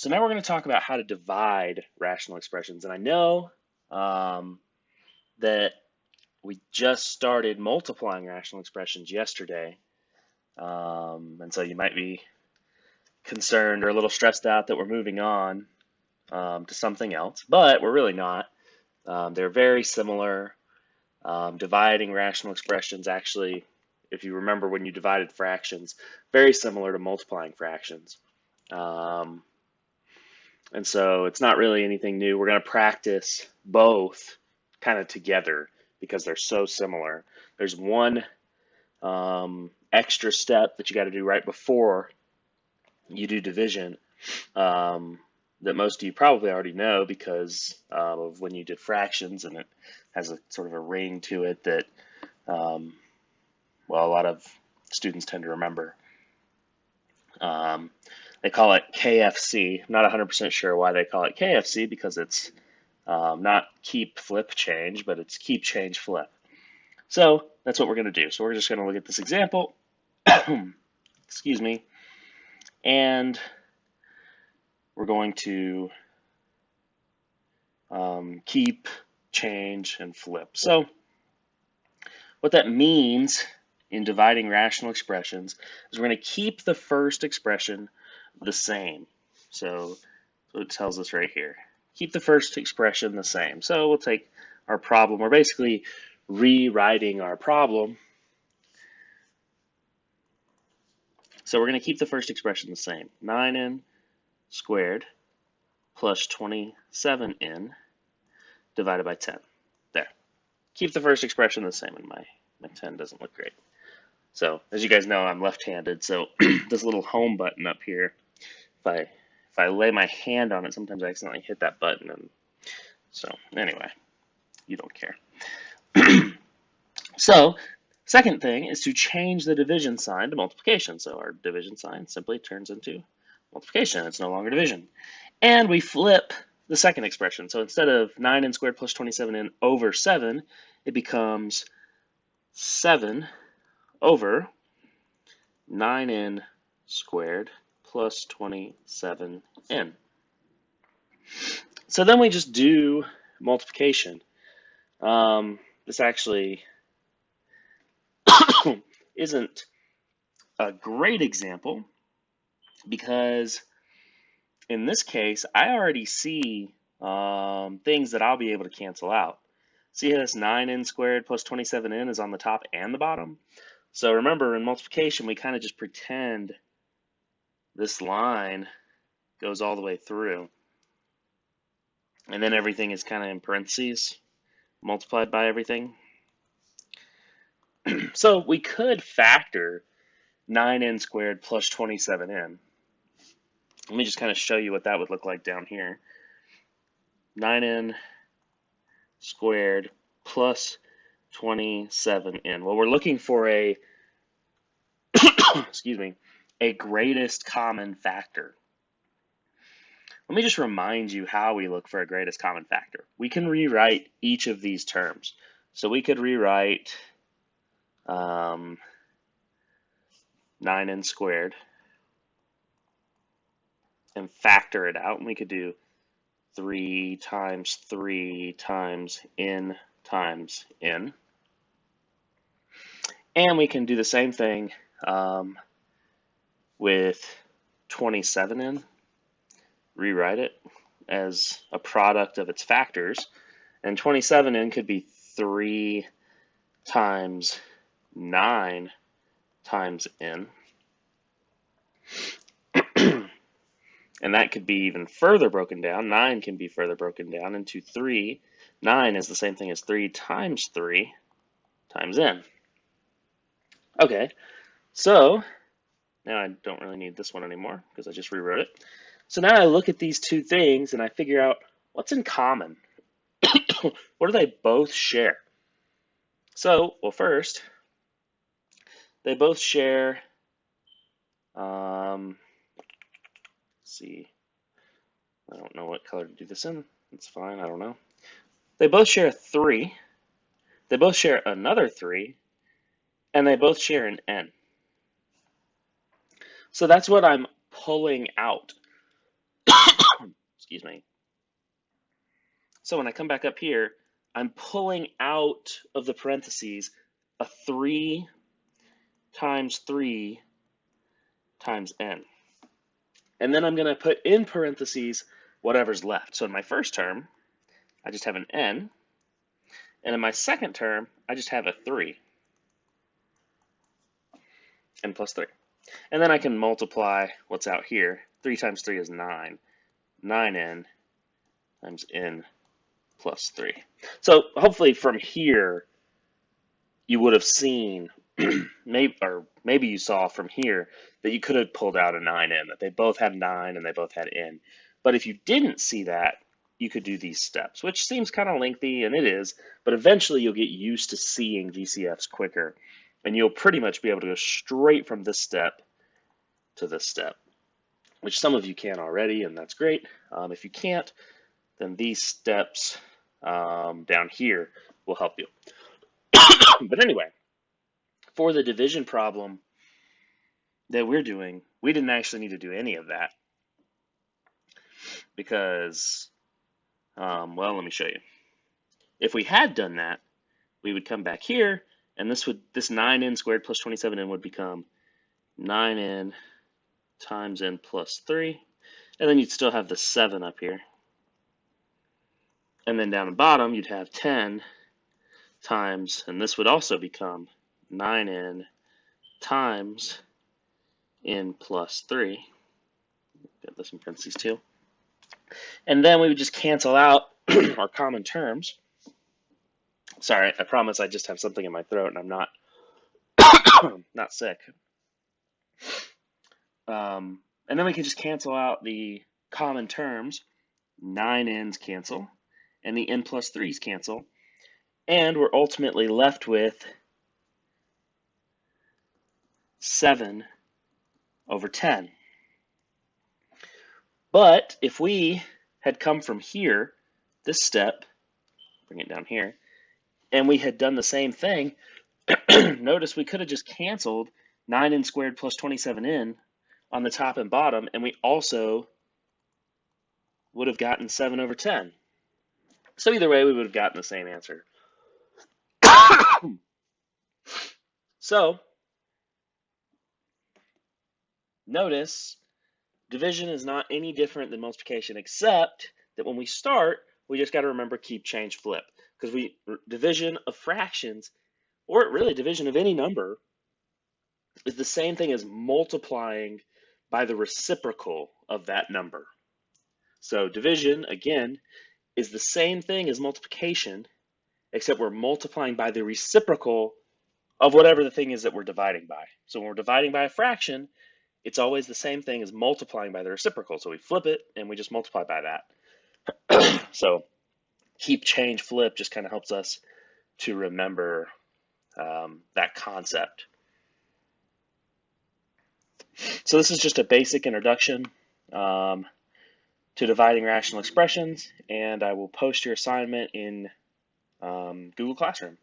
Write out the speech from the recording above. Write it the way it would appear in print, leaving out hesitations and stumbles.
So now we're going to talk about how to divide rational expressions. And I know that we just started multiplying rational expressions yesterday. And so you might be concerned or a little stressed out that we're moving on to something else, but we're really not. They're very similar. Dividing rational expressions, actually, if you remember when you divided fractions, very similar to multiplying fractions. And so it's not really anything new. We're going to practice both kind of together because they're so similar. There's one extra step that you got to do right before you do division that most of you probably already know because of when you did fractions, and it has a sort of a ring to it that, well, a lot of students tend to remember. They call it KFC. I'm not 100% sure why they call it KFC because it's not keep, flip, change, but it's keep, change, flip. So that's what we're going to do. So we're just going to look at this example, excuse me, and we're going to keep, change, and flip. So what that means in dividing rational expressions is we're going to keep the first expression the same. So it tells us right here. Keep the first expression the same. So we'll take our problem. We're basically rewriting our problem. So we're going to keep the first expression the same. 9n squared plus 27n divided by 10. There. Keep the first expression the same, and my 10 doesn't look great. So as you guys know, I'm left-handed, so this little home button up here, if I lay my hand on it, sometimes I accidentally hit that button. And so anyway, you don't care. So second thing is to change the division sign to multiplication. So our division sign simply turns into multiplication. It's no longer division. And we flip the second expression. So instead of 9n squared plus 27n over 7, it becomes 7 over 9n squared plus 27n. So then we just do multiplication. This actually isn't a great example because in this case, I already see things that I'll be able to cancel out. See how this 9n squared plus 27n is on the top and the bottom? So remember, in multiplication, we kind of just pretend this line goes all the way through. And then everything is kind of in parentheses, multiplied by everything. So we could factor 9n squared plus 27n. Let me just kind of show you what that would look like down here. 9n squared plus 27n. Well, we're looking for a, excuse me, a greatest common factor. Let me just remind you how we look for a greatest common factor. We can rewrite each of these terms. So we could rewrite 9n squared and factor it out, and we could do 3 times 3 times n times n. And we can do the same thing with 27n, rewrite it as a product of its factors, and 27n could be 3 times 9 times n. And that could be even further broken down. 9 can be further broken down into 3. 9 is the same thing as 3 times 3 times n. Okay, so now I don't really need this one anymore because I just rewrote it. So now I look at these two things and I figure out what's in common. What do they both share? So, well, first, they both share, let's see, I don't know what color to do this in. It's fine, I don't know. They both share 3. They both share another 3. And they both share an n. So that's what I'm pulling out. Excuse me. So when I come back up here, I'm pulling out of the parentheses a 3 times 3 times n. And then I'm going to put in parentheses whatever's left. So in my first term, I just have an n. And in my second term, I just have a 3, n plus 3. And then I can multiply what's out here. 3 times 3 is 9. 9n times n plus 3. So hopefully from here, you would have seen, maybe you saw from here that you could have pulled out a 9n, that they both had 9 and they both had n. But if you didn't see that, you could do these steps, which seems kind of lengthy, and it is, but eventually you'll get used to seeing GCFs quicker, and you'll pretty much be able to go straight from this step to this step, which some of you can already, and that's great. If you can't, then these steps down here will help you. But anyway, for the division problem that we're doing, we didn't actually need to do any of that because, well, let me show you. If we had done that, we would come back here, and this 9n squared plus 27n would become 9n times n plus 3, and then you'd still have the 7 up here. And then down the bottom, you'd have 10 times, and this would also become 9n times n plus 3. Get this in parentheses too. And then we would just cancel out our common terms. Sorry, I promise I just have something in my throat and I'm not not sick. And then we can just cancel out the common terms. 9n's cancel, and the n plus 3's cancel. And we're ultimately left with 7 over 10. But if we had come from here, this step, bring it down here, and we had done the same thing, notice we could have just canceled 9n squared plus 27n on the top and bottom, and we also would have gotten 7 over 10. So either way, we would have gotten the same answer. So, notice division is not any different than multiplication, except that when we start, we just got to remember keep, change, flip. Because division of fractions, or really division of any number, is the same thing as multiplying by the reciprocal of that number. So division, again, is the same thing as multiplication, except we're multiplying by the reciprocal of whatever the thing is that we're dividing by. So when we're dividing by a fraction, it's always the same thing as multiplying by the reciprocal. So we flip it and we just multiply by that. So keep, change, flip just kind of helps us to remember that concept. So this is just a basic introduction to dividing rational expressions, and I will post your assignment in Google Classroom.